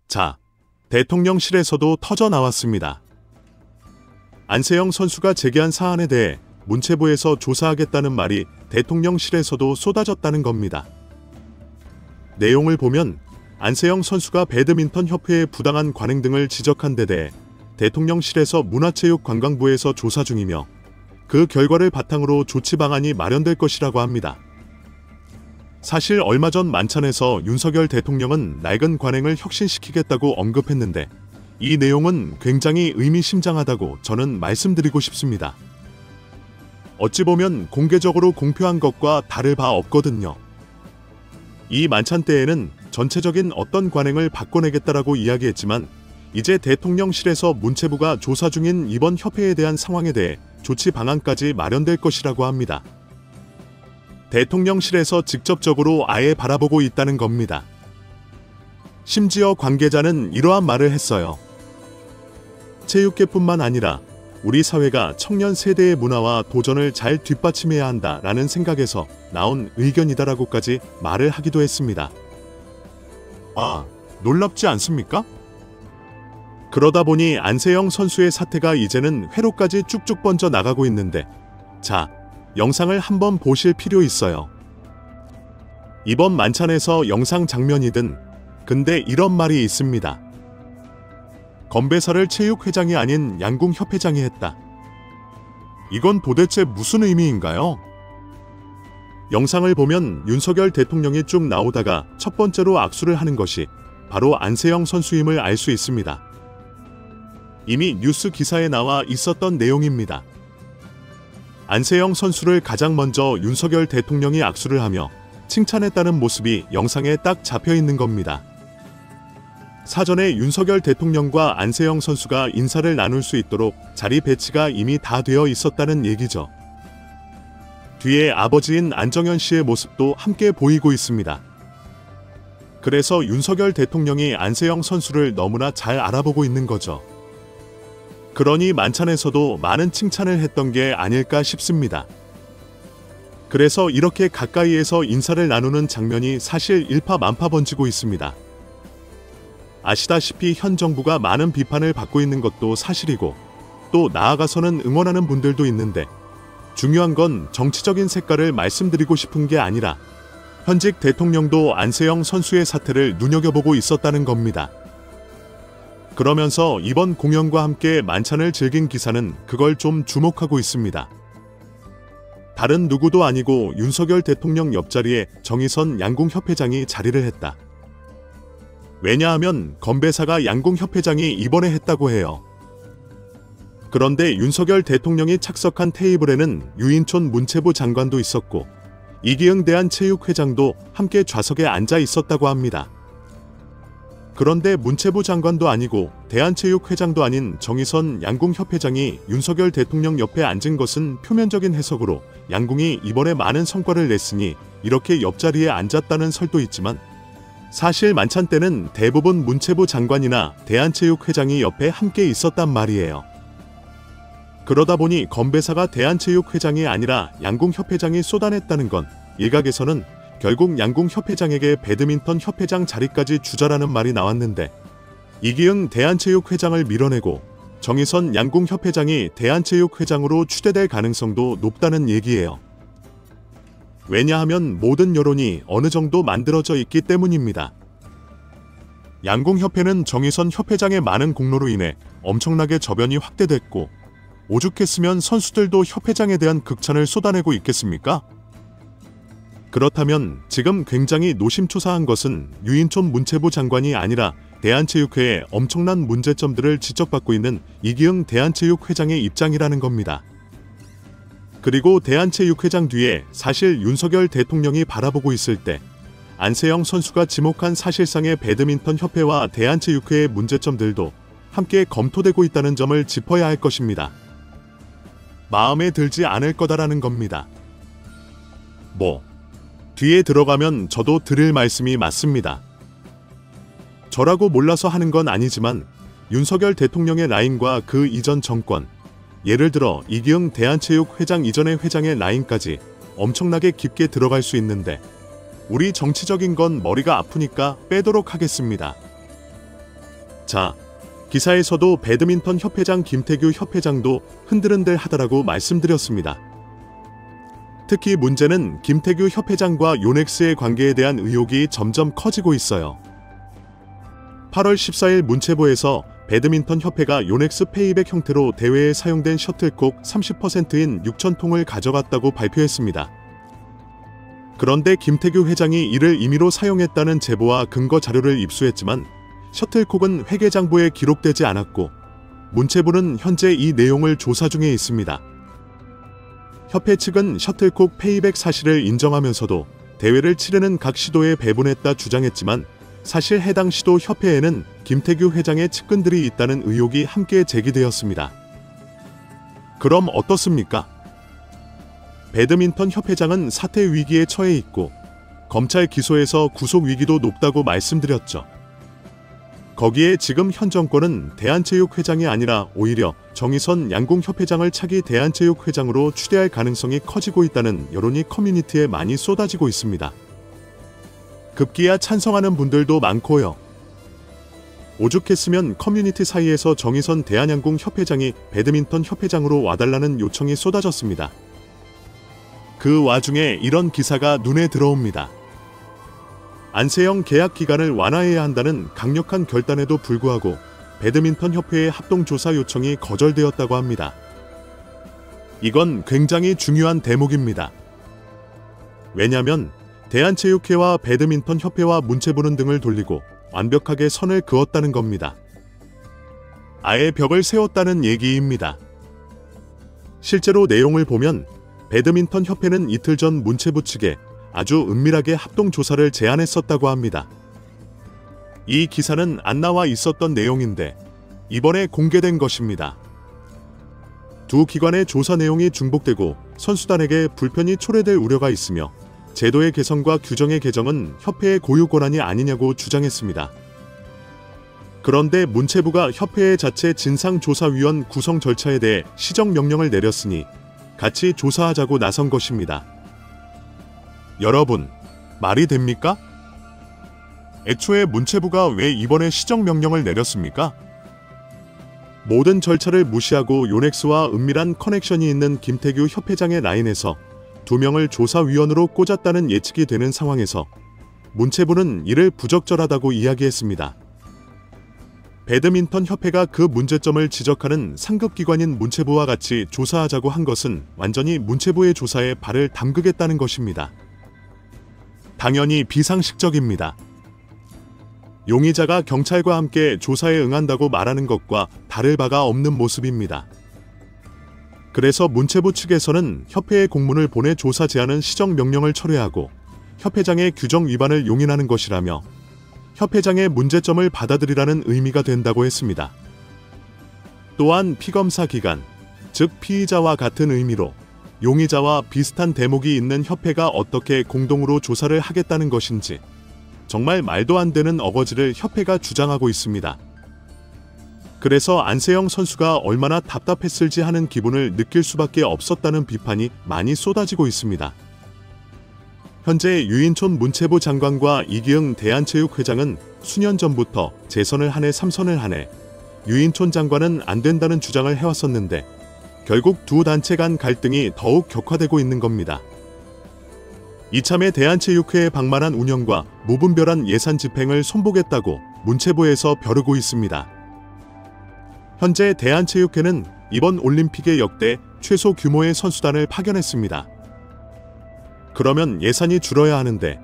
자, 대통령실에서도 터져 나왔습니다. 안세영 선수가 제기한 사안에 대해 문체부에서 조사하겠다는 말이 대통령실에서도 쏟아졌다는 겁니다. 내용을 보면 안세영 선수가 배드민턴 협회의 부당한 관행 등을 지적한 데 대해 대통령실에서 문화체육관광부에서 조사 중이며 그 결과를 바탕으로 조치 방안이 마련될 것이라고 합니다. 사실 얼마 전 만찬에서 윤석열 대통령은 낡은 관행을 혁신시키겠다고 언급했는데 이 내용은 굉장히 의미심장하다고 저는 말씀드리고 싶습니다. 어찌 보면 공개적으로 공표한 것과 다를 바 없거든요. 이 만찬 때에는 전체적인 어떤 관행을 바꿔내겠다라고 이야기했지만 이제 대통령실에서 문체부가 조사 중인 이번 협회에 대한 상황에 대해 조치 방안까지 마련될 것이라고 합니다. 대통령실에서 직접적으로 아예 바라보고 있다는 겁니다. 심지어 관계자는 이러한 말을 했어요. 체육계뿐만 아니라 우리 사회가 청년 세대의 문화와 도전을 잘 뒷받침해야 한다라는 생각에서 나온 의견이다라고까지 말을 하기도 했습니다. 아, 놀랍지 않습니까? 그러다 보니 안세영 선수의 사태가 이제는 회로까지 쭉쭉 번져 나가고 있는데 자, 영상을 한번 보실 필요 있어요. 이번 만찬에서 영상 장면이든 근데 이런 말이 있습니다. 건배사를 체육회장이 아닌 양궁협회장이 했다. 이건 도대체 무슨 의미인가요? 영상을 보면 윤석열 대통령이 쭉 나오다가 첫 번째로 악수를 하는 것이 바로 안세영 선수임을 알 수 있습니다. 이미 뉴스 기사에 나와 있었던 내용입니다. 안세영 선수를 가장 먼저 윤석열 대통령이 악수를 하며 칭찬했다는 모습이 영상에 딱 잡혀 있는 겁니다. 사전에 윤석열 대통령과 안세영 선수가 인사를 나눌 수 있도록 자리 배치가 이미 다 되어 있었다는 얘기죠. 뒤에 아버지인 안정현 씨의 모습도 함께 보이고 있습니다. 그래서 윤석열 대통령이 안세영 선수를 너무나 잘 알아보고 있는 거죠. 그러니 만찬에서도 많은 칭찬을 했던 게 아닐까 싶습니다. 그래서 이렇게 가까이에서 인사를 나누는 장면이 사실 일파만파 번지고 있습니다. 아시다시피 현 정부가 많은 비판을 받고 있는 것도 사실이고 또 나아가서는 응원하는 분들도 있는데 중요한 건 정치적인 색깔을 말씀드리고 싶은 게 아니라 현직 대통령도 안세영 선수의 사태를 눈여겨보고 있었다는 겁니다. 그러면서 이번 공연과 함께 만찬을 즐긴 기사는 그걸 좀 주목하고 있습니다. 다른 누구도 아니고 윤석열 대통령 옆자리에 정의선 양궁협회장이 자리를 했다. 왜냐하면 건배사가 양궁협회장이 이번에 했다고 해요. 그런데 윤석열 대통령이 착석한 테이블에는 유인촌 문체부 장관도 있었고 이기흥 대한체육회장도 함께 좌석에 앉아 있었다고 합니다. 그런데 문체부 장관도 아니고 대한체육회장도 아닌 정의선 양궁협회장이 윤석열 대통령 옆에 앉은 것은 표면적인 해석으로 양궁이 이번에 많은 성과를 냈으니 이렇게 옆자리에 앉았다는 설도 있지만 사실 만찬 때는 대부분 문체부 장관이나 대한체육회장이 옆에 함께 있었단 말이에요. 그러다 보니 건배사가 대한체육회장이 아니라 양궁협회장이 쏟아냈다는 건 일각에서는 결국 양궁협회장에게 배드민턴 협회장 자리까지 주자라는 말이 나왔는데 이기흥 대한체육회장을 밀어내고 정의선 양궁협회장이 대한체육회장으로 추대될 가능성도 높다는 얘기예요. 왜냐하면 모든 여론이 어느 정도 만들어져 있기 때문입니다. 양궁협회는 정의선 협회장의 많은 공로로 인해 엄청나게 저변이 확대됐고 오죽했으면 선수들도 협회장에 대한 극찬을 쏟아내고 있겠습니까? 그렇다면 지금 굉장히 노심초사한 것은 유인촌 문체부 장관이 아니라 대한체육회의 엄청난 문제점들을 지적받고 있는 이기흥 대한체육회장의 입장이라는 겁니다. 그리고 대한체육회장 뒤에 사실 윤석열 대통령이 바라보고 있을 때 안세영 선수가 지목한 사실상의 배드민턴 협회와 대한체육회의 문제점들도 함께 검토되고 있다는 점을 짚어야 할 것입니다. 마음에 들지 않을 거다라는 겁니다. 뒤에 들어가면 저도 드릴 말씀이 맞습니다. 저라고 몰라서 하는 건 아니지만 윤석열 대통령의 라인과 그 이전 정권, 예를 들어 이기흥 대한체육회장 이전의 회장의 라인까지 엄청나게 깊게 들어갈 수 있는데 우리 정치적인 건 머리가 아프니까 빼도록 하겠습니다. 자, 기사에서도 배드민턴 협회장 김태규 협회장도 흔들흔들 하다라고 말씀드렸습니다. 특히 문제는 김태규 협회장과 요넥스의 관계에 대한 의혹이 점점 커지고 있어요. 8월 14일 문체부에서 배드민턴 협회가 요넥스 페이백 형태로 대회에 사용된 셔틀콕 30%인 6,000통을 가져갔다고 발표했습니다. 그런데 김태규 회장이 이를 임의로 사용했다는 제보와 근거 자료를 입수했지만 셔틀콕은 회계장부에 기록되지 않았고 문체부는 현재 이 내용을 조사 중에 있습니다. 협회 측은 셔틀콕 페이백 사실을 인정하면서도 대회를 치르는 각 시도에 배분했다 주장했지만 사실 해당 시도 협회에는 김태규 회장의 측근들이 있다는 의혹이 함께 제기되었습니다. 그럼 어떻습니까? 배드민턴 협회장은 사퇴 위기에 처해 있고 검찰 기소에서 구속 위기도 높다고 말씀드렸죠. 거기에 지금 현 정권은 대한체육회장이 아니라 오히려 정의선 양궁협회장을 차기 대한체육회장으로 추대할 가능성이 커지고 있다는 여론이 커뮤니티에 많이 쏟아지고 있습니다. 급기야 찬성하는 분들도 많고요. 오죽했으면 커뮤니티 사이에서 정의선 대한양궁협회장이 배드민턴 협회장으로 와달라는 요청이 쏟아졌습니다. 그 와중에 이런 기사가 눈에 들어옵니다. 안세영 계약 기간을 완화해야 한다는 강력한 결단에도 불구하고 배드민턴 협회의 합동조사 요청이 거절되었다고 합니다. 이건 굉장히 중요한 대목입니다. 왜냐면 대한체육회와 배드민턴 협회와 문체부는 등을 돌리고 완벽하게 선을 그었다는 겁니다. 아예 벽을 세웠다는 얘기입니다. 실제로 내용을 보면 배드민턴 협회는 이틀 전 문체부 측에 아주 은밀하게 합동조사를 제안했었다고 합니다. 이 기사는 안 나와 있었던 내용인데 이번에 공개된 것입니다. 두 기관의 조사 내용이 중복되고 선수단에게 불편이 초래될 우려가 있으며 제도의 개선과 규정의 개정은 협회의 고유 권한이 아니냐고 주장했습니다. 그런데 문체부가 협회의 자체 진상조사위원 구성 절차에 대해 시정명령을 내렸으니 같이 조사하자고 나선 것입니다. 여러분, 말이 됩니까? 애초에 문체부가 왜 이번에 시정명령을 내렸습니까? 모든 절차를 무시하고 요넥스와 은밀한 커넥션이 있는 김태규 협회장의 라인에서 2명을 조사위원으로 꽂았다는 예측이 되는 상황에서 문체부는 이를 부적절하다고 이야기했습니다. 배드민턴 협회가 그 문제점을 지적하는 상급기관인 문체부와 같이 조사하자고 한 것은 완전히 문체부의 조사에 발을 담그겠다는 것입니다. 당연히 비상식적입니다. 용의자가 경찰과 함께 조사에 응한다고 말하는 것과 다를 바가 없는 모습입니다. 그래서 문체부 측에서는 협회에 공문을 보내 조사 제안은 시정명령을 철회하고 협회장의 규정 위반을 용인하는 것이라며 협회장의 문제점을 받아들이라는 의미가 된다고 했습니다. 또한 피검사 기관, 즉 피의자와 같은 의미로 용의자와 비슷한 대목이 있는 협회가 어떻게 공동으로 조사를 하겠다는 것인지 정말 말도 안 되는 어거지를 협회가 주장하고 있습니다. 그래서 안세영 선수가 얼마나 답답했을지 하는 기분을 느낄 수밖에 없었다는 비판이 많이 쏟아지고 있습니다. 현재 유인촌 문체부 장관과 이기흥 대한체육회장은 수년 전부터 재선을 한 해 3선을 하네 유인촌 장관은 안 된다는 주장을 해왔었는데 결국 두 단체 간 갈등이 더욱 격화되고 있는 겁니다. 이참에 대한체육회에 방만한 운영과 무분별한 예산 집행을 손보겠다고 문체부에서 벼르고 있습니다. 현재 대한체육회는 이번 올림픽에 역대 최소 규모의 선수단을 파견했습니다. 그러면 예산이 줄어야 하는데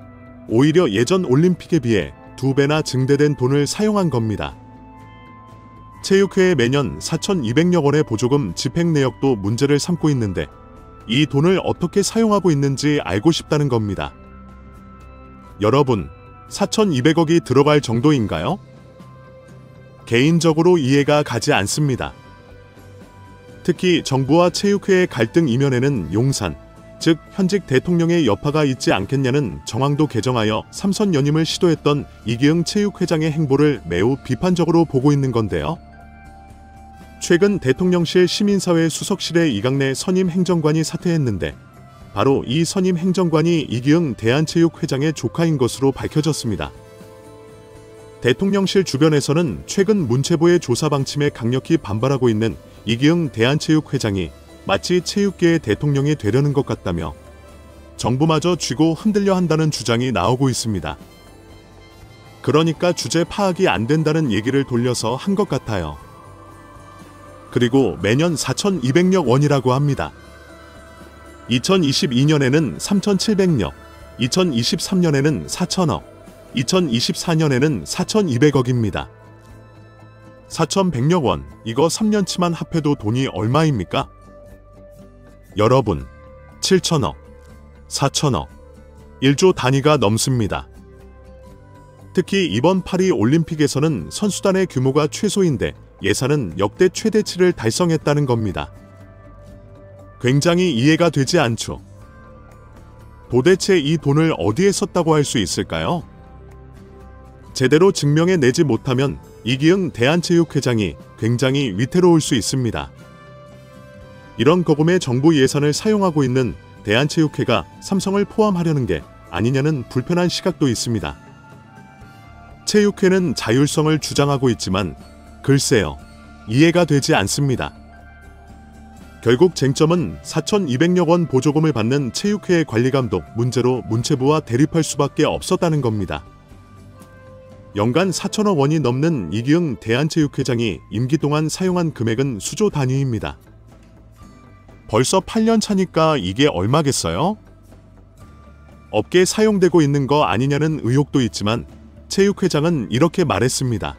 오히려 예전 올림픽에 비해 2배나 증대된 돈을 사용한 겁니다. 체육회에 매년 4,200여 원의 보조금 집행 내역도 문제를 삼고 있는데 이 돈을 어떻게 사용하고 있는지 알고 싶다는 겁니다. 여러분, 4,200억이 들어갈 정도인가요? 개인적으로 이해가 가지 않습니다. 특히 정부와 체육회의 갈등 이면에는 용산, 즉 현직 대통령의 여파가 있지 않겠냐는 정황도 개정하여 3선 연임을 시도했던 이기흥 체육회장의 행보를 매우 비판적으로 보고 있는 건데요. 최근 대통령실 시민사회 수석실의 이강래 선임 행정관이 사퇴했는데 바로 이 선임 행정관이 이기흥 대한체육회장의 조카인 것으로 밝혀졌습니다. 대통령실 주변에서는 최근 문체부의 조사 방침에 강력히 반발하고 있는 이기흥 대한체육회장이 마치 체육계의 대통령이 되려는 것 같다며 정부마저 쥐고 흔들려 한다는 주장이 나오고 있습니다. 그러니까 주제 파악이 안 된다는 얘기를 돌려서 한 것 같아요. 그리고 매년 4,200여 원이라고 합니다. 2022년에는 3,700여, 2023년에는 4,000억, 2024년에는 4,200억입니다. 4,100여 원, 이거 3년치만 합해도 돈이 얼마입니까? 여러분, 7,000억, 4,000억, 1조 단위가 넘습니다. 특히 이번 파리 올림픽에서는 선수단의 규모가 최소인데 예산은 역대 최대치를 달성했다는 겁니다. 굉장히 이해가 되지 않죠. 도대체 이 돈을 어디에 썼다고 할 수 있을까요? 제대로 증명해내지 못하면 이기흥 대한체육회장이 굉장히 위태로울 수 있습니다. 이런 거금의 정부 예산을 사용하고 있는 대한체육회가 삼성을 포함하려는 게 아니냐는 불편한 시각도 있습니다. 체육회는 자율성을 주장하고 있지만 글쎄요, 이해가 되지 않습니다. 결국 쟁점은 4,200여 원 보조금을 받는 체육회의 관리감독 문제로 문체부와 대립할 수밖에 없었다는 겁니다. 연간 4천억 원이 넘는 이기흥 대한체육회장이 임기 동안 사용한 금액은 수조 단위입니다. 벌써 8년 차니까 이게 얼마겠어요? 업계에 사용되고 있는 거 아니냐는 의혹도 있지만 체육회장은 이렇게 말했습니다.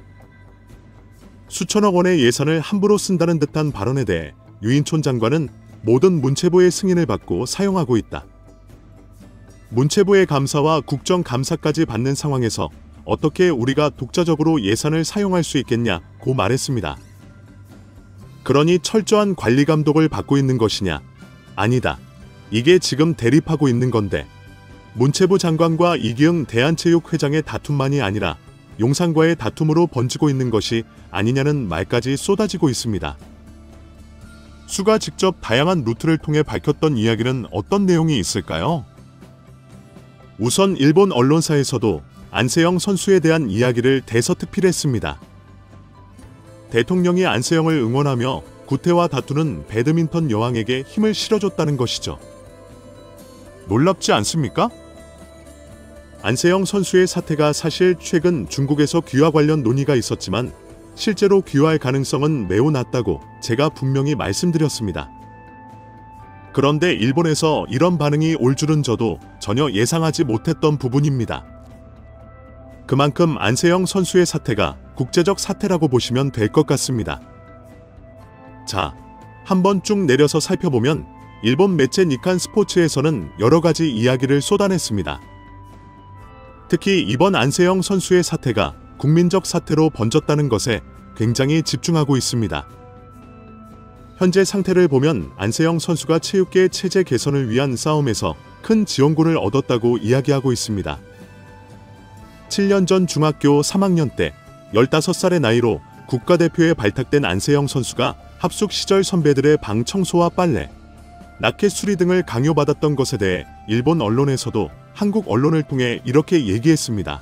수천억 원의 예산을 함부로 쓴다는 듯한 발언에 대해 유인촌 장관은 모든 문체부의 승인을 받고 사용하고 있다. 문체부의 감사와 국정감사까지 받는 상황에서 어떻게 우리가 독자적으로 예산을 사용할 수 있겠냐고 말했습니다. 그러니 철저한 관리 감독을 받고 있는 것이냐? 아니다. 이게 지금 대립하고 있는 건데 문체부 장관과 이기흥 대한체육회장의 다툼만이 아니라 용산과의 다툼으로 번지고 있는 것이 아니냐는 말까지 쏟아지고 있습니다. 수가 직접 다양한 루트를 통해 밝혔던 이야기는 어떤 내용이 있을까요? 우선 일본 언론사에서도 안세영 선수에 대한 이야기를 대서특필했습니다. 대통령이 안세영을 응원하며 구태와 다투는 배드민턴 여왕에게 힘을 실어줬다는 것이죠. 놀랍지 않습니까? 안세영 선수의 사태가 사실 최근 중국에서 귀화 관련 논의가 있었지만 실제로 귀화할 가능성은 매우 낮다고 제가 분명히 말씀드렸습니다. 그런데 일본에서 이런 반응이 올 줄은 저도 전혀 예상하지 못했던 부분입니다. 그만큼 안세영 선수의 사태가 국제적 사태라고 보시면 될 것 같습니다. 자, 한번 쭉 내려서 살펴보면 일본 매체 니칸 스포츠에서는 여러 가지 이야기를 쏟아냈습니다. 특히 이번 안세영 선수의 사태가 국민적 사태로 번졌다는 것에 굉장히 집중하고 있습니다. 현재 상태를 보면 안세영 선수가 체육계 체제 개선을 위한 싸움에서 큰 지원군을 얻었다고 이야기하고 있습니다. 7년 전 중학교 3학년 때 15살의 나이로 국가대표에 발탁된 안세영 선수가 합숙 시절 선배들의 방 청소와 빨래, 라켓 수리 등을 강요받았던 것에 대해 일본 언론에서도 한국 언론을 통해 이렇게 얘기했습니다.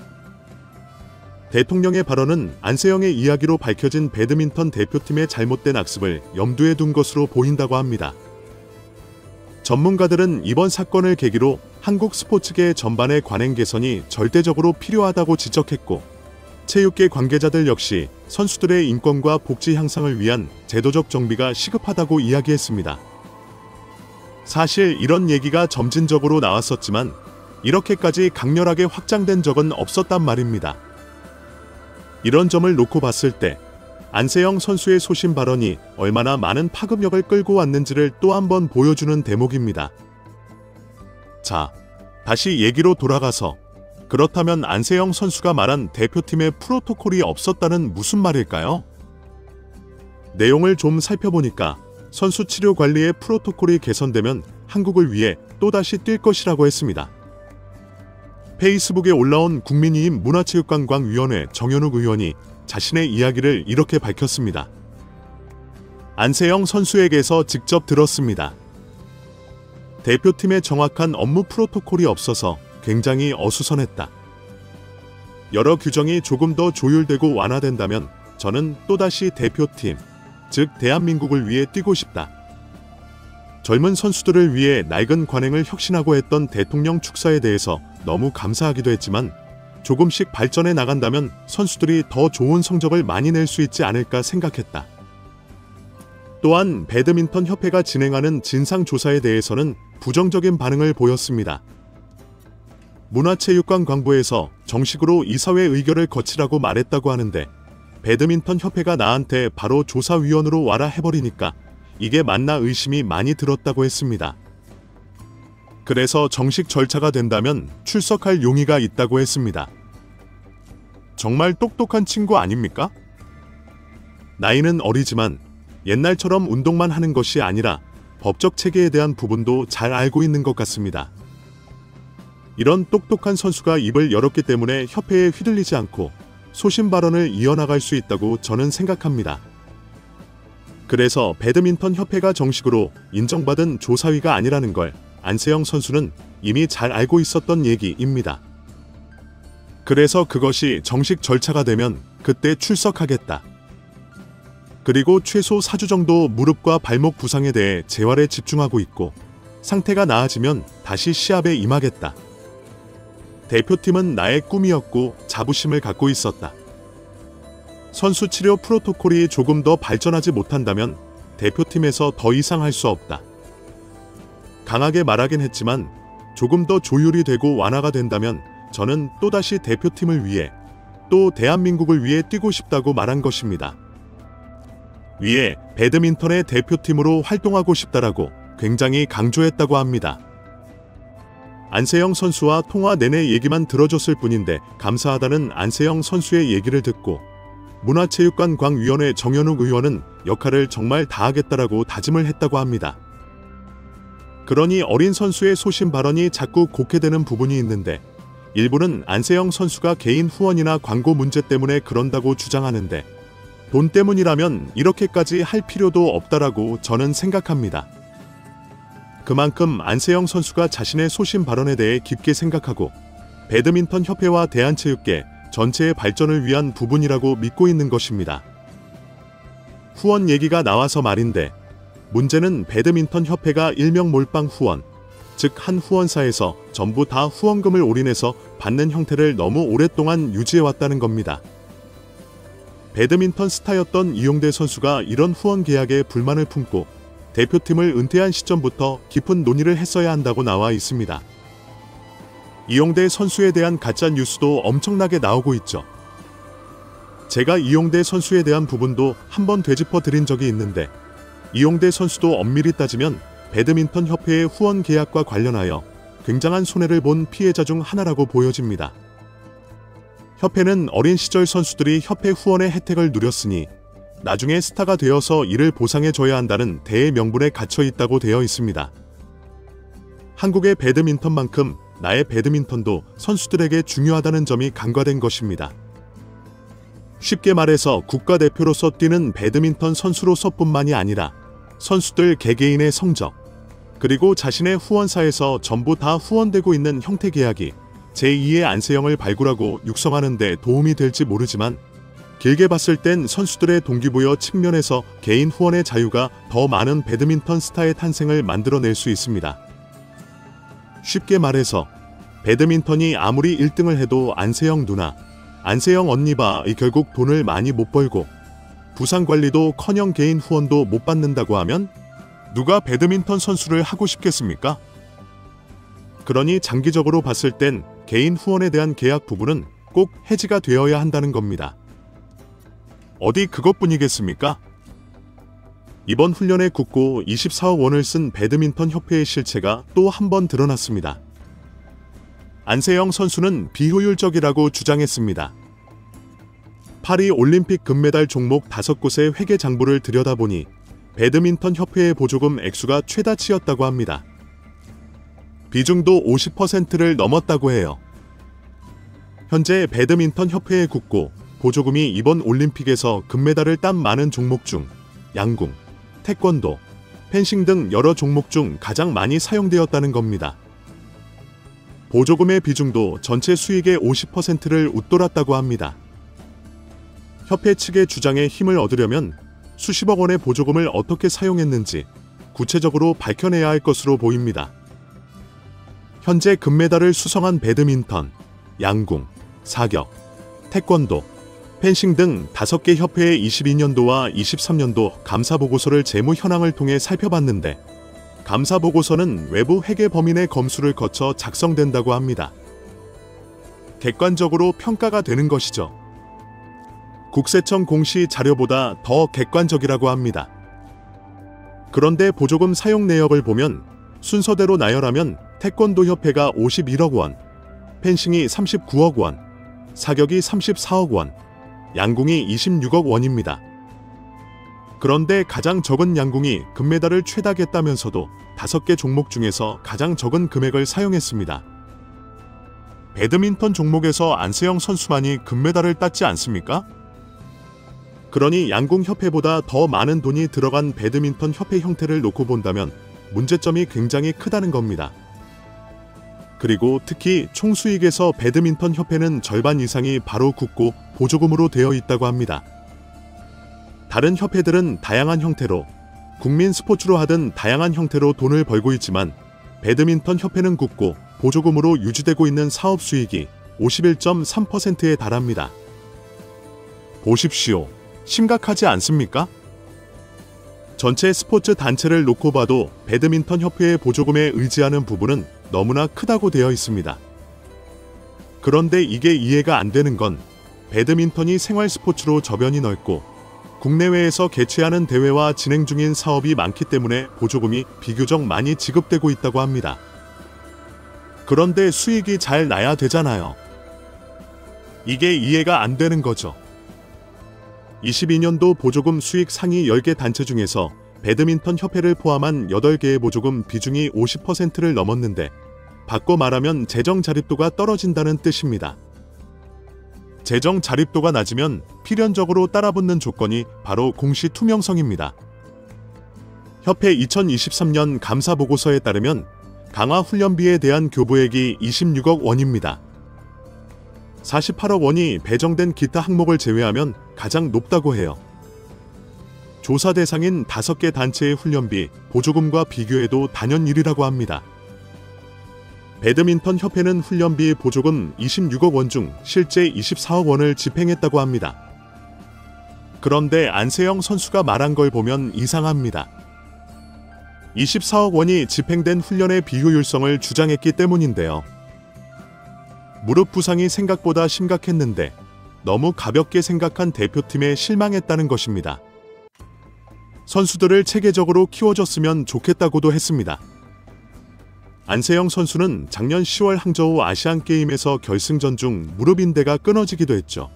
대통령의 발언은 안세영의 이야기로 밝혀진 배드민턴 대표팀의 잘못된 악습을 염두에 둔 것으로 보인다고 합니다. 전문가들은 이번 사건을 계기로 한국 스포츠계 전반의 관행 개선이 절대적으로 필요하다고 지적했고, 체육계 관계자들 역시 선수들의 인권과 복지 향상을 위한 제도적 정비가 시급하다고 이야기했습니다. 사실 이런 얘기가 점진적으로 나왔었지만 이렇게까지 강렬하게 확장된 적은 없었단 말입니다. 이런 점을 놓고 봤을 때 안세영 선수의 소신 발언이 얼마나 많은 파급력을 끌고 왔는지를 또 한 번 보여주는 대목입니다. 자, 다시 얘기로 돌아가서 그렇다면 안세영 선수가 말한 대표팀의 프로토콜이 없었다는 무슨 말일까요? 내용을 좀 살펴보니까 선수 치료 관리의 프로토콜이 개선되면 한국을 위해 또다시 뛸 것이라고 했습니다. 페이스북에 올라온 국민의힘 문화체육관광위원회 정현욱 의원이 자신의 이야기를 이렇게 밝혔습니다. 안세영 선수에게서 직접 들었습니다. 대표팀의 정확한 업무 프로토콜이 없어서 굉장히 어수선했다. 여러 규정이 조금 더 조율되고 완화된다면 저는 또다시 대표팀, 즉 대한민국을 위해 뛰고 싶다. 젊은 선수들을 위해 낡은 관행을 혁신하고 했던 대통령 축사에 대해서 너무 감사하기도 했지만 조금씩 발전해 나간다면 선수들이 더 좋은 성적을 많이 낼 수 있지 않을까 생각했다. 또한 배드민턴 협회가 진행하는 진상조사에 대해서는 부정적인 반응을 보였습니다. 문화체육관 광부에서 정식으로 이사회 의결을 거치라고 말했다고 하는데 배드민턴 협회가 나한테 바로 조사위원으로 와라 해버리니까 이게 맞나 의심이 많이 들었다고 했습니다. 그래서 정식 절차가 된다면 출석할 용의가 있다고 했습니다. 정말 똑똑한 친구 아닙니까? 나이는 어리지만 옛날처럼 운동만 하는 것이 아니라 법적 체계에 대한 부분도 잘 알고 있는 것 같습니다. 이런 똑똑한 선수가 입을 열었기 때문에 협회에 휘둘리지 않고 소신 발언을 이어나갈 수 있다고 저는 생각합니다. 그래서 배드민턴 협회가 정식으로 인정받은 조사위가 아니라는 걸 안세영 선수는 이미 잘 알고 있었던 얘기입니다. 그래서 그것이 정식 절차가 되면 그때 출석하겠다. 그리고 최소 4주 정도 무릎과 발목 부상에 대해 재활에 집중하고 있고 상태가 나아지면 다시 시합에 임하겠다. 대표팀은 나의 꿈이었고 자부심을 갖고 있었다. 선수 치료 프로토콜이 조금 더 발전하지 못한다면 대표팀에서 더 이상 할 수 없다. 강하게 말하긴 했지만 조금 더 조율이 되고 완화가 된다면 저는 또다시 대표팀을 위해 또 대한민국을 위해 뛰고 싶다고 말한 것입니다. 위에 배드민턴의 대표팀으로 활동하고 싶다라고 굉장히 강조했다고 합니다. 안세영 선수와 통화 내내 얘기만 들어줬을 뿐인데 감사하다는 안세영 선수의 얘기를 듣고 문화체육관 광위원회 정현욱 의원은 역할을 정말 다하겠다라고 다짐을 했다고 합니다. 그러니 어린 선수의 소신 발언이 자꾸 곡해되는 부분이 있는데 일부는 안세영 선수가 개인 후원이나 광고 문제 때문에 그런다고 주장하는데 돈 때문이라면 이렇게까지 할 필요도 없다라고 저는 생각합니다. 그만큼 안세영 선수가 자신의 소신 발언에 대해 깊게 생각하고 배드민턴 협회와 대한체육계 전체의 발전을 위한 부분이라고 믿고 있는 것입니다. 후원 얘기가 나와서 말인데 문제는 배드민턴 협회가 일명 몰빵 후원, 즉 한 후원사에서 전부 다 후원금을 올인해서 받는 형태를 너무 오랫동안 유지해왔다는 겁니다. 배드민턴 스타였던 이용대 선수가 이런 후원 계약에 불만을 품고 대표팀을 은퇴한 시점부터 깊은 논의를 했어야 한다고 나와 있습니다. 이용대 선수에 대한 가짜 뉴스도 엄청나게 나오고 있죠. 제가 이용대 선수에 대한 부분도 한번 되짚어 드린 적이 있는데 이용대 선수도 엄밀히 따지면 배드민턴 협회의 후원 계약과 관련하여 굉장한 손해를 본 피해자 중 하나라고 보여집니다. 협회는 어린 시절 선수들이 협회 후원의 혜택을 누렸으니 나중에 스타가 되어서 이를 보상해줘야 한다는 대의 명분에 갇혀 있다고 되어 있습니다. 한국의 배드민턴만큼 나의 배드민턴도 선수들에게 중요하다는 점이 간과된 것입니다. 쉽게 말해서 국가대표로서 뛰는 배드민턴 선수로서뿐만이 아니라 선수들 개개인의 성적, 그리고 자신의 후원사에서 전부 다 후원되고 있는 형태 계약이 제2의 안세영을 발굴하고 육성하는 데 도움이 될지 모르지만 길게 봤을 땐 선수들의 동기부여 측면에서 개인 후원의 자유가 더 많은 배드민턴 스타의 탄생을 만들어낼 수 있습니다. 쉽게 말해서 배드민턴이 아무리 1등을 해도 안세영 누나, 안세영 언니 봐 결국 돈을 많이 못 벌고 부상관리도 커녕 개인 후원도 못 받는다고 하면 누가 배드민턴 선수를 하고 싶겠습니까? 그러니 장기적으로 봤을 땐 개인 후원에 대한 계약 부분은 꼭 해지가 되어야 한다는 겁니다. 어디 그것뿐이겠습니까? 이번 훈련에 굳고 24억 원을 쓴 배드민턴 협회의 실체가 또 한 번 드러났습니다. 안세영 선수는 비효율적이라고 주장했습니다. 파리 올림픽 금메달 종목 5곳의 회계 장부를 들여다보니 배드민턴 협회의 보조금 액수가 최다치였다고 합니다. 비중도 50%를 넘었다고 해요. 현재 배드민턴 협회에 굳고 보조금이 이번 올림픽에서 금메달을 딴 많은 종목 중 양궁, 태권도, 펜싱 등 여러 종목 중 가장 많이 사용되었다는 겁니다. 보조금의 비중도 전체 수익의 50%를 웃돌았다고 합니다. 협회 측의 주장에 힘을 얻으려면 수십억 원의 보조금을 어떻게 사용했는지 구체적으로 밝혀내야 할 것으로 보입니다. 현재 금메달을 수성한 배드민턴, 양궁, 사격, 태권도, 펜싱 등 5개 협회의 22년도와 23년도 감사보고서를 재무 현황을 통해 살펴봤는데 감사보고서는 외부 회계 범인의 검수를 거쳐 작성된다고 합니다. 객관적으로 평가가 되는 것이죠. 국세청 공시 자료보다 더 객관적이라고 합니다. 그런데 보조금 사용 내역을 보면 순서대로 나열하면 태권도 협회가 51억 원, 펜싱이 39억 원, 사격이 34억 원, 양궁이 26억 원입니다. 그런데 가장 적은 양궁이 금메달을 최다겠다면서도 5개 종목 중에서 가장 적은 금액을 사용했습니다. 배드민턴 종목에서 안세영 선수만이 금메달을 땄지 않습니까? 그러니 양궁협회보다 더 많은 돈이 들어간 배드민턴 협회 형태를 놓고 본다면 문제점이 굉장히 크다는 겁니다. 그리고 특히 총수익에서 배드민턴 협회는 절반 이상이 바로 국고 보조금으로 되어 있다고 합니다. 다른 협회들은 다양한 형태로 국민 스포츠로 하든 다양한 형태로 돈을 벌고 있지만 배드민턴 협회는 국고 보조금으로 유지되고 있는 사업 수익이 51.3%에 달합니다. 보십시오. 심각하지 않습니까? 전체 스포츠 단체를 놓고 봐도 배드민턴 협회의 보조금에 의지하는 부분은 너무나 크다고 되어 있습니다. 그런데 이게 이해가 안 되는 건 배드민턴이 생활 스포츠로 저변이 넓고 국내외에서 개최하는 대회와 진행 중인 사업이 많기 때문에 보조금이 비교적 많이 지급되고 있다고 합니다. 그런데 수익이 잘 나야 되잖아요. 이게 이해가 안 되는 거죠. 22년도 보조금 수익 상위 10개 단체 중에서 배드민턴 협회를 포함한 8개의 보조금 비중이 50%를 넘었는데 바꿔 말하면 재정 자립도가 떨어진다는 뜻입니다. 재정 자립도가 낮으면 필연적으로 따라붙는 조건이 바로 공시 투명성입니다. 협회 2023년 감사보고서에 따르면 강화 훈련비에 대한 교부액이 26억 원입니다. 48억 원이 배정된 기타 항목을 제외하면 가장 높다고 해요. 조사 대상인 5개 단체의 훈련비, 보조금과 비교해도 단연 1위라고 합니다. 배드민턴 협회는 훈련비 보조금 26억 원 중 실제 24억 원을 집행했다고 합니다. 그런데 안세영 선수가 말한 걸 보면 이상합니다. 24억 원이 집행된 훈련의 비효율성을 주장했기 때문인데요. 무릎 부상이 생각보다 심각했는데 너무 가볍게 생각한 대표팀에 실망했다는 것입니다. 선수들을 체계적으로 키워줬으면 좋겠다고도 했습니다. 안세영 선수는 작년 10월 항저우 아시안게임에서 결승전 중 무릎 인대가 끊어지기도 했죠.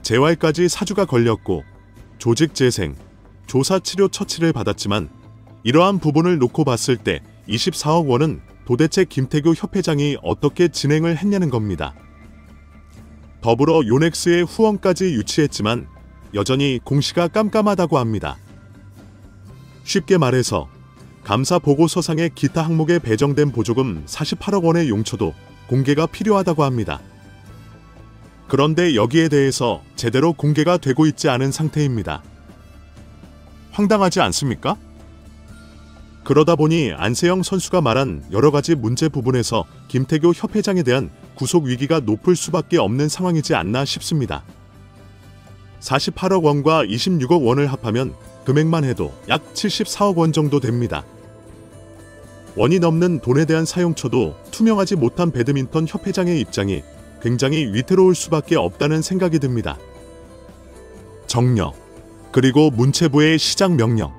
재활까지 4주가 걸렸고 조직재생, 조사치료 처치를 받았지만 이러한 부분을 놓고 봤을 때 24억 원은 도대체 김태규 협회장이 어떻게 진행을 했냐는 겁니다. 더불어 요넥스의 후원까지 유치했지만 여전히 공시가 깜깜하다고 합니다. 쉽게 말해서 감사 보고서상의 기타 항목에 배정된 보조금 48억 원의 용처도 공개가 필요하다고 합니다. 그런데 여기에 대해서 제대로 공개가 되고 있지 않은 상태입니다. 황당하지 않습니까? 그러다 보니 안세영 선수가 말한 여러 가지 문제 부분에서 김태규 협회장에 대한 구속 위기가 높을 수밖에 없는 상황이지 않나 싶습니다. 48억 원과 26억 원을 합하면 금액만 해도 약 74억 원 정도 됩니다. 원이 넘는 돈에 대한 사용처도 투명하지 못한 배드민턴 협회장의 입장이 굉장히 위태로울 수밖에 없다는 생각이 듭니다. 정력, 그리고 문체부의 시작 명령.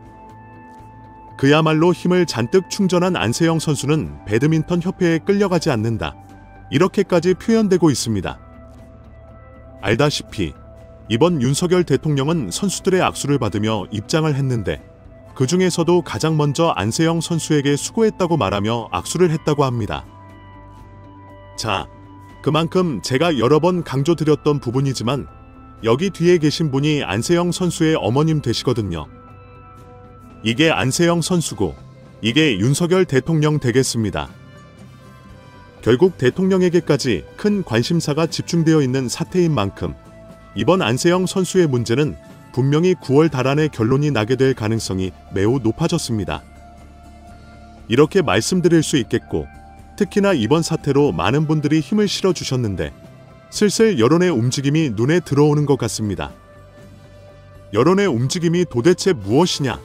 그야말로 힘을 잔뜩 충전한 안세영 선수는 배드민턴 협회에 끌려가지 않는다. 이렇게까지 표현되고 있습니다. 알다시피 이번 윤석열 대통령은 선수들의 악수를 받으며 입장을 했는데 그 중에서도 가장 먼저 안세영 선수에게 수고했다고 말하며 악수를 했다고 합니다. 자, 그만큼 제가 여러 번 강조드렸던 부분이지만 여기 뒤에 계신 분이 안세영 선수의 어머님 되시거든요. 이게 안세영 선수고 이게 윤석열 대통령 되겠습니다. 결국 대통령에게까지 큰 관심사가 집중되어 있는 사태인 만큼 이번 안세영 선수의 문제는 분명히 9월 달 안에 결론이 나게 될 가능성이 매우 높아졌습니다. 이렇게 말씀드릴 수 있겠고, 특히나 이번 사태로 많은 분들이 힘을 실어주셨는데 슬슬 여론의 움직임이 눈에 들어오는 것 같습니다. 여론의 움직임이 도대체 무엇이냐?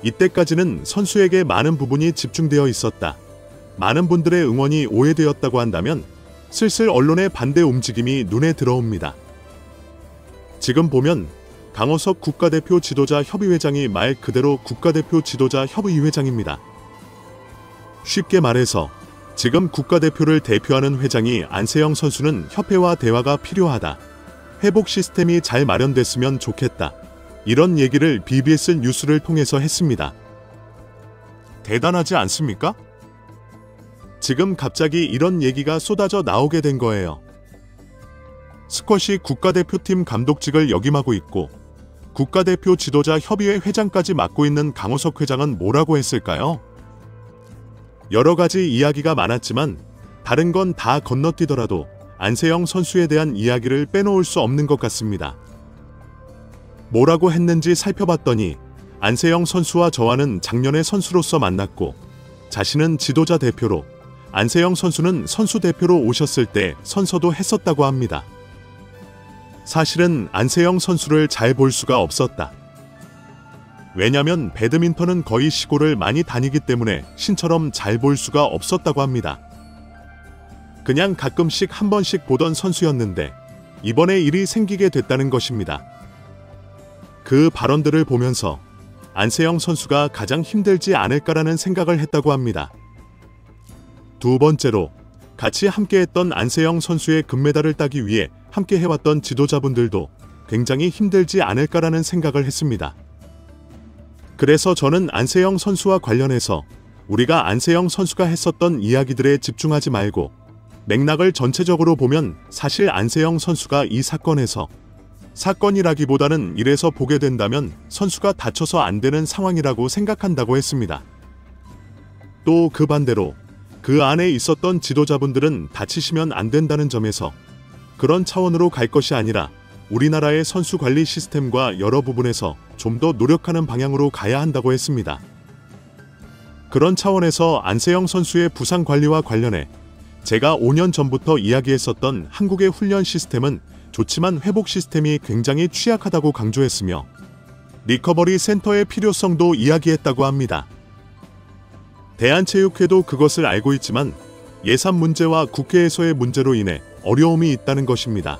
이때까지는 선수에게 많은 부분이 집중되어 있었다. 많은 분들의 응원이 오해되었다고 한다면 슬슬 언론의 반대 움직임이 눈에 들어옵니다. 지금 보면 강호석 국가대표 지도자 협의회장이 말 그대로 국가대표 지도자 협의회장입니다. 쉽게 말해서 지금 국가대표를 대표하는 회장이 안세영 선수는 협회와 대화가 필요하다. 회복 시스템이 잘 마련됐으면 좋겠다. 이런 얘기를 BBS 뉴스를 통해서 했습니다. 대단하지 않습니까? 지금 갑자기 이런 얘기가 쏟아져 나오게 된 거예요. 스쿼시 국가대표팀 감독직을 역임하고 있고 국가대표 지도자 협의회 회장까지 맡고 있는 강호석 회장은 뭐라고 했을까요? 여러 가지 이야기가 많았지만 다른 건 다 건너뛰더라도 안세영 선수에 대한 이야기를 빼놓을 수 없는 것 같습니다. 뭐라고 했는지 살펴봤더니 안세영 선수와 저와는 작년에 선수로서 만났고 자신은 지도자 대표로, 안세영 선수는 선수 대표로 오셨을 때 선서도 했었다고 합니다. 사실은 안세영 선수를 잘 볼 수가 없었다. 왜냐면 배드민턴은 거의 시골을 많이 다니기 때문에 신처럼 잘 볼 수가 없었다고 합니다. 그냥 가끔씩 한 번씩 보던 선수였는데 이번에 일이 생기게 됐다는 것입니다. 그 발언들을 보면서 안세영 선수가 가장 힘들지 않을까라는 생각을 했다고 합니다. 두 번째로 같이 함께했던 안세영 선수의 금메달을 따기 위해 함께 해왔던 지도자분들도 굉장히 힘들지 않을까라는 생각을 했습니다. 그래서 저는 안세영 선수와 관련해서 우리가 안세영 선수가 했었던 이야기들에 집중하지 말고 맥락을 전체적으로 보면 사실 안세영 선수가 이 사건에서, 사건이라기보다는 이래서 보게 된다면 선수가 다쳐서 안 되는 상황이라고 생각한다고 했습니다. 또 그 반대로 그 안에 있었던 지도자분들은 다치시면 안 된다는 점에서 그런 차원으로 갈 것이 아니라 우리나라의 선수 관리 시스템과 여러 부분에서 좀 더 노력하는 방향으로 가야 한다고 했습니다. 그런 차원에서 안세영 선수의 부상 관리와 관련해 제가 5년 전부터 이야기했었던 한국의 훈련 시스템은 좋지만 회복 시스템이 굉장히 취약하다고 강조했으며 리커버리 센터의 필요성도 이야기했다고 합니다. 대한체육회도 그것을 알고 있지만 예산 문제와 국회에서의 문제로 인해 어려움이 있다는 것입니다.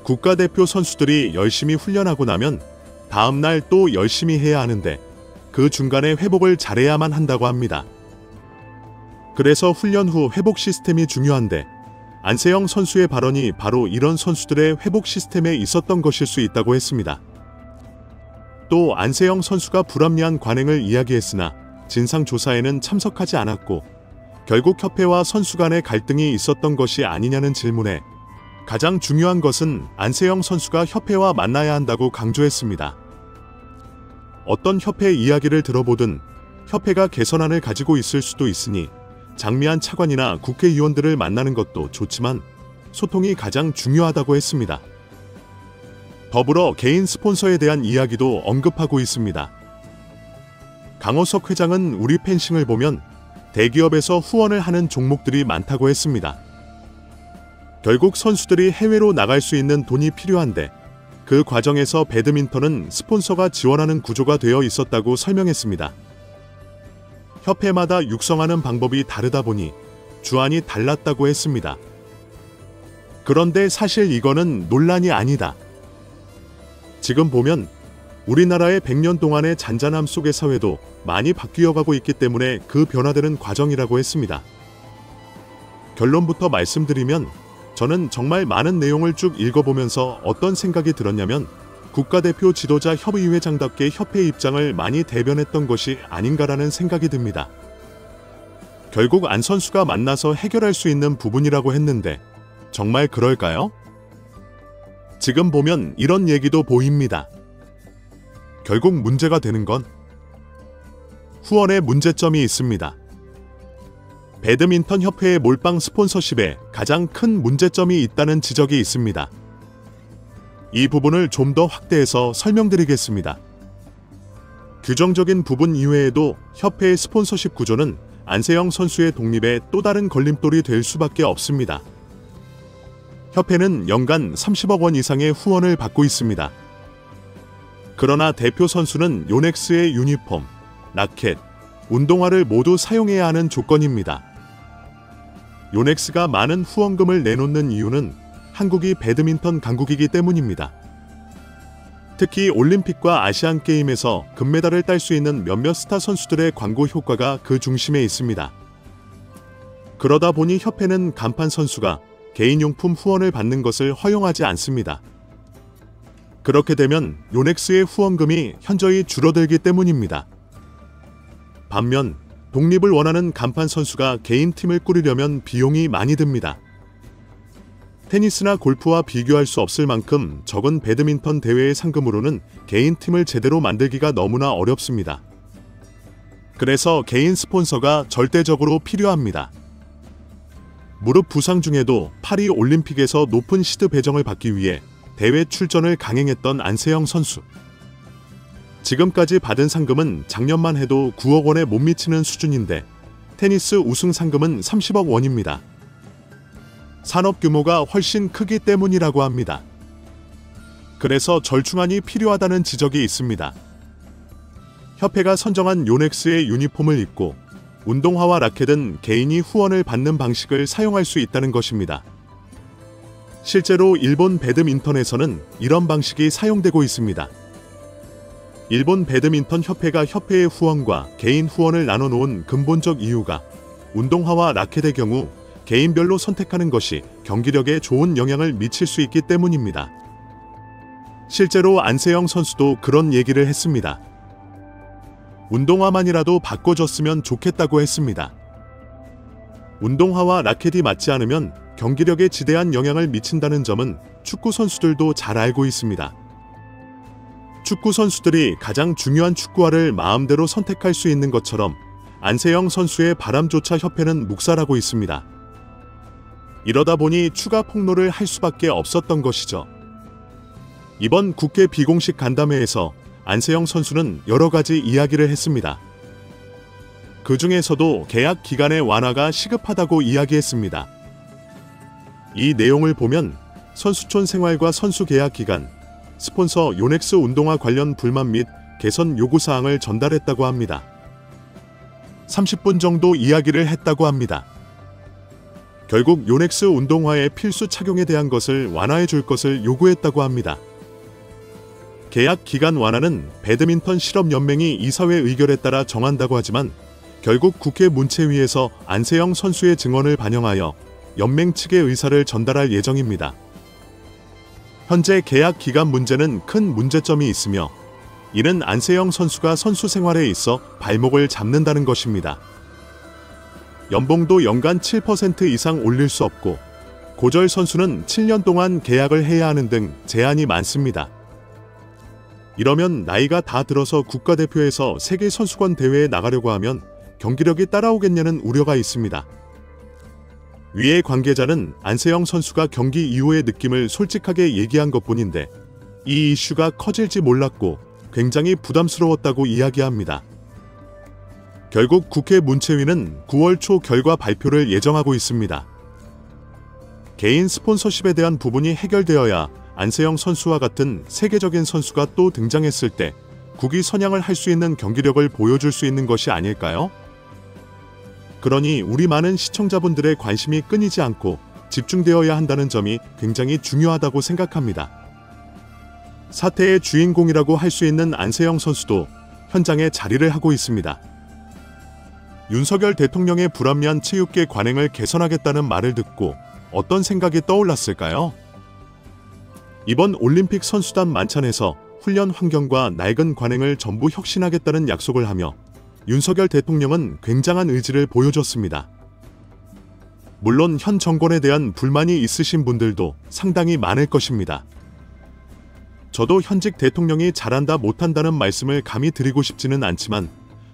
국가대표 선수들이 열심히 훈련하고 나면 다음날 또 열심히 해야 하는데 그 중간에 회복을 잘해야만 한다고 합니다. 그래서 훈련 후 회복 시스템이 중요한데 안세영 선수의 발언이 바로 이런 선수들의 회복 시스템에 있었던 것일 수 있다고 했습니다. 또 안세영 선수가 불합리한 관행을 이야기했으나 진상조사에는 참석하지 않았고 결국 협회와 선수 간의 갈등이 있었던 것이 아니냐는 질문에 가장 중요한 것은 안세영 선수가 협회와 만나야 한다고 강조했습니다. 어떤 협회 이야기를 들어보든 협회가 개선안을 가지고 있을 수도 있으니 장미한 차관이나 국회의원들을 만나는 것도 좋지만 소통이 가장 중요하다고 했습니다. 더불어 개인 스폰서에 대한 이야기도 언급하고 있습니다. 강호석 회장은 우리 펜싱을 보면 대기업에서 후원을 하는 종목들이 많다고 했습니다. 결국 선수들이 해외로 나갈 수 있는 돈이 필요한데 그 과정에서 배드민턴은 스폰서가 지원하는 구조가 되어 있었다고 설명했습니다. 협회마다 육성하는 방법이 다르다 보니 주안이 달랐다고 했습니다. 그런데 사실 이거는 논란이 아니다. 지금 보면 우리나라의 100년 동안의 잔잔함 속의 사회도 많이 바뀌어가고 있기 때문에 그 변화되는 과정이라고 했습니다. 결론부터 말씀드리면 저는 정말 많은 내용을 쭉 읽어보면서 어떤 생각이 들었냐면 국가대표 지도자 협의회장답게 협회 입장을 많이 대변했던 것이 아닌가라는 생각이 듭니다. 결국 안 선수가 만나서 해결할 수 있는 부분이라고 했는데 정말 그럴까요? 지금 보면 이런 얘기도 보입니다. 결국 문제가 되는 건 후원에 문제점이 있습니다. 배드민턴 협회의 몰빵 스폰서십에 가장 큰 문제점이 있다는 지적이 있습니다. 이 부분을 좀 더 확대해서 설명드리겠습니다. 규정적인 부분 이외에도 협회의 스폰서십 구조는 안세영 선수의 독립에 또 다른 걸림돌이 될 수밖에 없습니다. 협회는 연간 30억 원 이상의 후원을 받고 있습니다. 그러나 대표 선수는 요넥스의 유니폼, 라켓, 운동화를 모두 사용해야 하는 조건입니다. 요넥스가 많은 후원금을 내놓는 이유는 한국이 배드민턴 강국이기 때문입니다. 특히 올림픽과 아시안게임에서 금메달을 딸 수 있는 몇몇 스타 선수들의 광고 효과가 그 중심에 있습니다. 그러다 보니 협회는 간판 선수가 개인용품 후원을 받는 것을 허용하지 않습니다. 그렇게 되면 요넥스의 후원금이 현저히 줄어들기 때문입니다. 반면 독립을 원하는 간판 선수가 개인 팀을 꾸리려면 비용이 많이 듭니다. 테니스나 골프와 비교할 수 없을 만큼 적은 배드민턴 대회의 상금으로는 개인 팀을 제대로 만들기가 너무나 어렵습니다. 그래서 개인 스폰서가 절대적으로 필요합니다. 무릎 부상 중에도 파리 올림픽에서 높은 시드 배정을 받기 위해 대회 출전을 강행했던 안세영 선수. 지금까지 받은 상금은 작년만 해도 9억 원에 못 미치는 수준인데 테니스 우승 상금은 30억 원입니다. 산업 규모가 훨씬 크기 때문이라고 합니다. 그래서 절충안이 필요하다는 지적이 있습니다. 협회가 선정한 요넥스의 유니폼을 입고 운동화와 라켓은 개인이 후원을 받는 방식을 사용할 수 있다는 것입니다. 실제로 일본 배드민턴에서는 이런 방식이 사용되고 있습니다. 일본 배드민턴 협회가 협회의 후원과 개인 후원을 나눠 놓은 근본적 이유가 운동화와 라켓의 경우 개인별로 선택하는 것이 경기력에 좋은 영향을 미칠 수 있기 때문입니다. 실제로 안세영 선수도 그런 얘기를 했습니다. 운동화만이라도 바꿔줬으면 좋겠다고 했습니다. 운동화와 라켓이 맞지 않으면 경기력에 지대한 영향을 미친다는 점은 축구 선수들도 잘 알고 있습니다. 축구 선수들이 가장 중요한 축구화를 마음대로 선택할 수 있는 것처럼 안세영 선수의 바람조차 협회는 묵살하고 있습니다. 이러다 보니 추가 폭로를 할 수밖에 없었던 것이죠. 이번 국회 비공식 간담회에서 안세영 선수는 여러 가지 이야기를 했습니다. 그 중에서도 계약 기간의 완화가 시급하다고 이야기했습니다. 이 내용을 보면 선수촌 생활과 선수 계약 기간, 스폰서 요넥스 운동화 관련 불만 및 개선 요구사항을 전달했다고 합니다. 30분 정도 이야기를 했다고 합니다. 결국 요넥스 운동화의 필수 착용에 대한 것을 완화해 줄 것을 요구했다고 합니다. 계약 기간 완화는 배드민턴 실업연맹이 이사회 의결에 따라 정한다고 하지만 결국 국회 문체위에서 안세영 선수의 증언을 반영하여 연맹 측의 의사를 전달할 예정입니다. 현재 계약 기간 문제는 큰 문제점이 있으며 이는 안세영 선수가 선수 생활에 있어 발목을 잡는다는 것입니다. 연봉도 연간 7% 이상 올릴 수 없고 고졸 선수는 7년 동안 계약을 해야 하는 등 제한이 많습니다. 이러면 나이가 다 들어서 국가대표에서 세계선수권 대회에 나가려고 하면 경기력이 따라오겠냐는 우려가 있습니다. 위의 관계자는 안세영 선수가 경기 이후의 느낌을 솔직하게 얘기한 것뿐인데 이 이슈가 커질지 몰랐고 굉장히 부담스러웠다고 이야기합니다. 결국 국회 문체위는 9월 초 결과 발표를 예정하고 있습니다. 개인 스폰서십에 대한 부분이 해결되어야 안세영 선수와 같은 세계적인 선수가 또 등장했을 때 국위 선양을 할 수 있는 경기력을 보여줄 수 있는 것이 아닐까요? 그러니 우리 많은 시청자분들의 관심이 끊이지 않고 집중되어야 한다는 점이 굉장히 중요하다고 생각합니다. 사태의 주인공이라고 할 수 있는 안세영 선수도 현장에 자리를 하고 있습니다. 윤석열 대통령의 불합리한 체육계 관행을 개선하겠다는 말을 듣고 어떤 생각이 떠올랐을까요? 이번 올림픽 선수단 만찬에서 훈련 환경과 낡은 관행을 전부 혁신하겠다는 약속을 하며 윤석열 대통령은 굉장한 의지를 보여줬습니다. 물론 현 정권에 대한 불만이 있으신 분들도 상당히 많을 것입니다. 저도 현직 대통령이 잘한다 못한다는 말씀을 감히 드리고 싶지는 않지만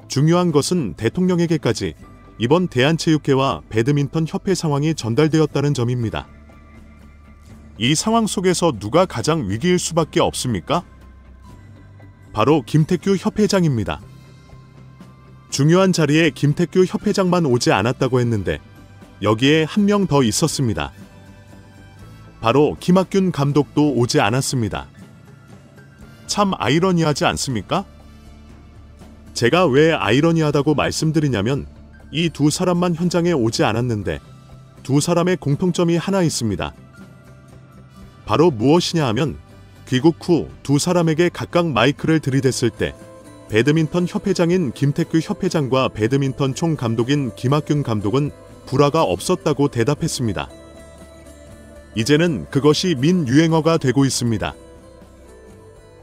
중요한 것은 대통령에게까지 이번 대한체육회와 배드민턴 협회 상황이 전달되었다는 점입니다. 이 상황 속에서 누가 가장 위기일 수밖에 없습니까? 바로 김태규 협회장입니다. 중요한 자리에 김태규 협회장만 오지 않았다고 했는데 여기에 한 명 더 있었습니다. 바로 김학균 감독도 오지 않았습니다. 참 아이러니하지 않습니까? 제가 왜 아이러니하다고 말씀드리냐면 이 두 사람만 현장에 오지 않았는데 두 사람의 공통점이 하나 있습니다. 바로 무엇이냐 하면 귀국 후 두 사람에게 각각 마이크를 들이댔을 때 배드민턴 협회장인 김태규 협회장과 배드민턴 총감독인 김학균 감독은 불화가 없었다고 대답했습니다. 이제는 그것이 민유행어가 되고 있습니다.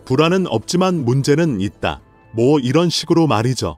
불화는 없지만 문제는 있다. 뭐 이런 식으로 말이죠.